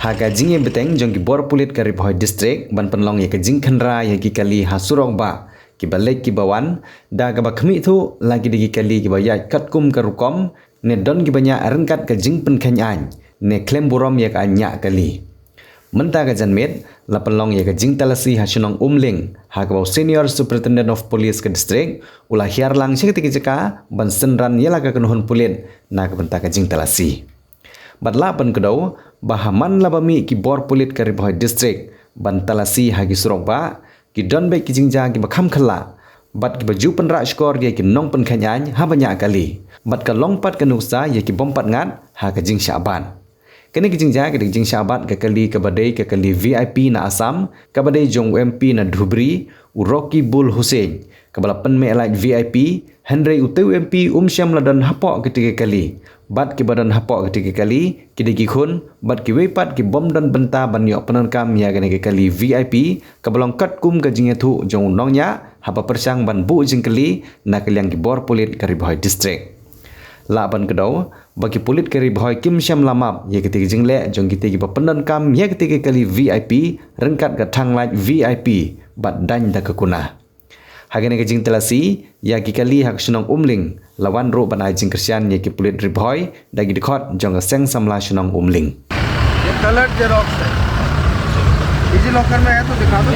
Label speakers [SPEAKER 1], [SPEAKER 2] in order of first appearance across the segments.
[SPEAKER 1] haga jinge beteng jong ki bor pulit ka Ribhoi district ban penlong ye ka jing khandra ye ki kali hasurong ba ki balek ki bawan da ga ba khmi thu lagi digi kali ki ba ya kat kum ka rukom ne don ki banya arengkat ka jing pen khanyang ne klem burom ye ka nya kali menta ga janmet la penlong ye ka jing talasi hasunong umling haga ba senior superintendent of police ka district ula hiar lang sekti ki jaka ban senran ye la ka kunhun pulit na ka benta ka jing talasi badla pan kedau bahaman labami ki bor pulit ka Ribhoi district ban talasi hagi surok ba ki don be ki jingja ki bakham khalla bat ki baju penra skor ge ki nong pen khanyang ha banya kali bat ka longpat ka nuksa ye ki bompat ngat ha ka jing syaban kene ki jingja ki jing syabat ka kali ka badai ka kali VIP na Assam ka badai jong MP na Dhubri Rocky Bull Hussein ka bala pen me like VIP Henry Uteu MP Syam ladan hapok ketika kali bat ki badan hapok ketika kali ki digi khun bat ki wepat ki bom dan benta ban yok penan kam ya gane ke kali VIP ka balong kat kum ka jinge thu jong nongnya hapa persang ban bu jing kali na kaliang ki bor pulit ka Ribhoi district la ban kedau bagi pulit ka Ribhoi Kim Syam lamap ye ketika jingle jong kita ki penan kam ya ketika kali VIP rengkat ka thang like VIP bat dan da kekuna hagane ke jing telasi ya ki kali hak sunong umling lawan ro banai jing kersian ye ki pulit Ribhoi dagi dikhot jong seng samla sunong umling
[SPEAKER 2] ये colour xerox है digi locker में है तो दिखा दो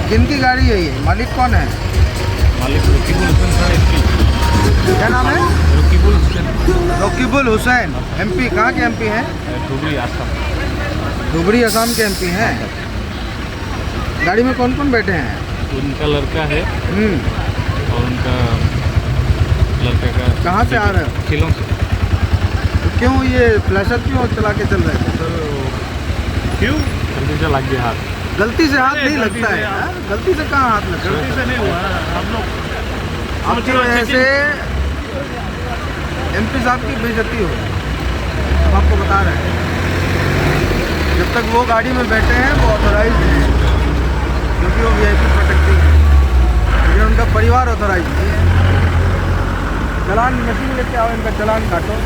[SPEAKER 2] किनकी गाड़ी है ये मालिक कौन है
[SPEAKER 3] मालिक रकीबुल हुसैन सर एमपी
[SPEAKER 2] क्या नाम है रकीबुल हुसैन एमपी कहाँ के एमपी हैं
[SPEAKER 3] धुबरी आसाम
[SPEAKER 2] धुबरी असम के एमपी हैं गाड़ी में कौन कौन बैठे हैं
[SPEAKER 3] उनका लड़का है और उनका लड़का का
[SPEAKER 2] कहाँ से आ रहे हो
[SPEAKER 3] खिलों से
[SPEAKER 2] तो क्यों ये फ्लैशर क्यों चला के चल रहे थे
[SPEAKER 3] सर क्यों गलती से लग गया हाथ
[SPEAKER 2] गलती से हाथ नहीं लगता है हाँ? गलती से कहाँ हाथ लगता है
[SPEAKER 3] गलती से नहीं हुआ हम लोग
[SPEAKER 2] आपकी वजह से एमपी साहब की बेइज्जती हो हम आपको बता रहे हैं जब तक वो गाड़ी में बैठे हैं वो ऑथोराइज हैं क्योंकि वो वीआईपी प्रोटेक्टिंग है ये उनका परिवार ऑथोराइज नहीं है चलान मशीन लेके आओ इनका चलान काटो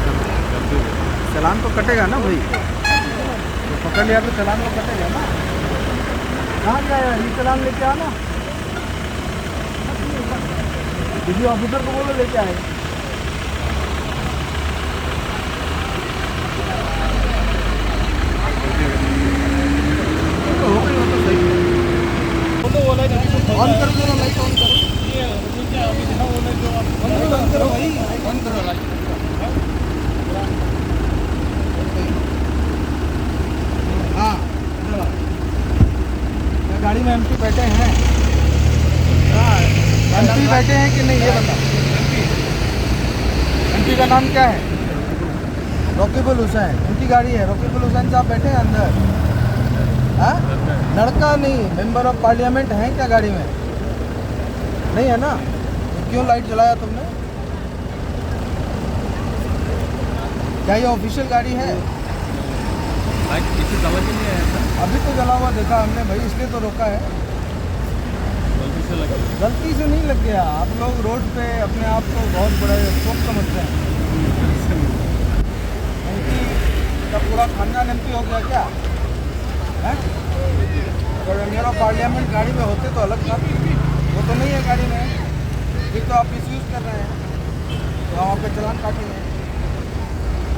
[SPEAKER 2] चलान तो कटेगा ना भाई तो पकड़ लिया तो चलान तो कटेगा ना कहाँ जाएगा ये चलान लेके आना किसी ऑफिसर को बोलो लेके आए ऑन कर दो लाइट ऑन करो ऑन करो भाई ऑन करो लाइट हाँ गाड़ी में एमपी बैठे हैं एमपी बैठे हैं कि नहीं ये बता एमपी का नाम क्या है रकीबुल हुसैन उनकी गाड़ी है रकीबुल हुसैन साहब बैठे हैं अंदर हाँ लड़का नहीं मेंबर ऑफ पार्लियामेंट हैं क्या गाड़ी में नहीं है ना तो क्यों लाइट जलाया तुमने क्या ये ऑफिशियल गाड़ी है
[SPEAKER 3] लाइट किसी समझ ही नहीं आया था
[SPEAKER 2] अभी तो जला हुआ देखा हमने भाई इसलिए तो रोका है
[SPEAKER 3] गलती से लग गया
[SPEAKER 2] गलती से नहीं लग गया आप लोग रोड पे अपने आप को बहुत बड़ा शौक समझते हैं एमपी का पूरा खानदान एमपी हो गया क्या है अगर मेंबर ऑफ पार्लियामेंट गाड़ी में होते तो अलग बात वो तो नहीं है गाड़ी में ये तो आप मिसयूज़ कर रहे हैं तो हम आपका चलान काटेंगे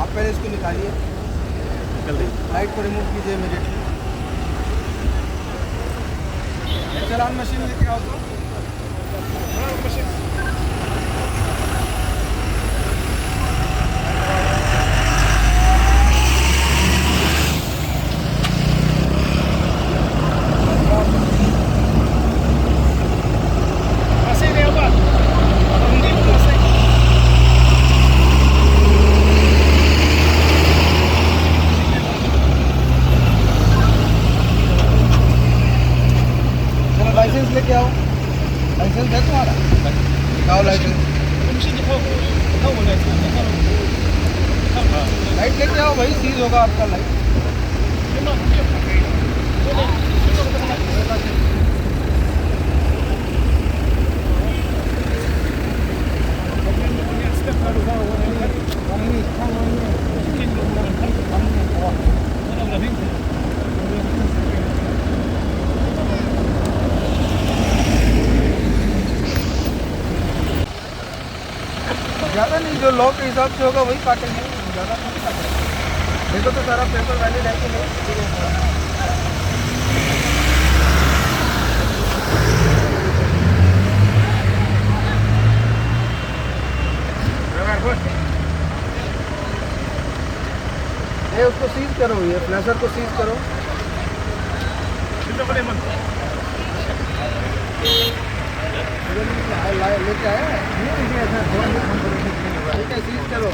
[SPEAKER 2] आप पहले इसको निकालिए लाइट को रिमूव कीजिए इमीडिएटली चलान मशीन लेके आओ तो मशीन लाइसेंस लेके आओ लाइसेंस है तुम्हारा दिखाओ लाइसेंस लाइट लेके आओ भाई सीज होगा आपका लाइट नहीं, जो लॉ के हिसाब से होगा वही काटेंगे, ज़्यादा नहीं काटेंगे। देखो तो सारा पेपर वैलिड है कि नहीं। ये उसको सीज करो, ये फ्लैशर को सीज करो। लेके आया लेके सीज करो,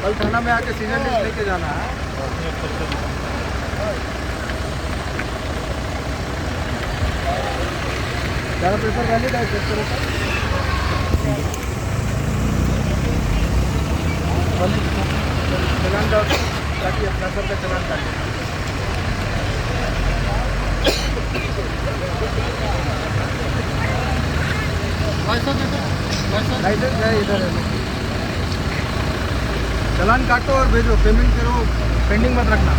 [SPEAKER 2] कल थाना में आके सीजन लिस्ट लेके जाना है। ज़्यादा पेपर वैलिड है, चेक करो। चलान दो ताकि अपना सर का चलान काटे। लाइसेंस है इधर है, चलान काटो और भेजो, पेमेंट करो, पेंडिंग मत रखना।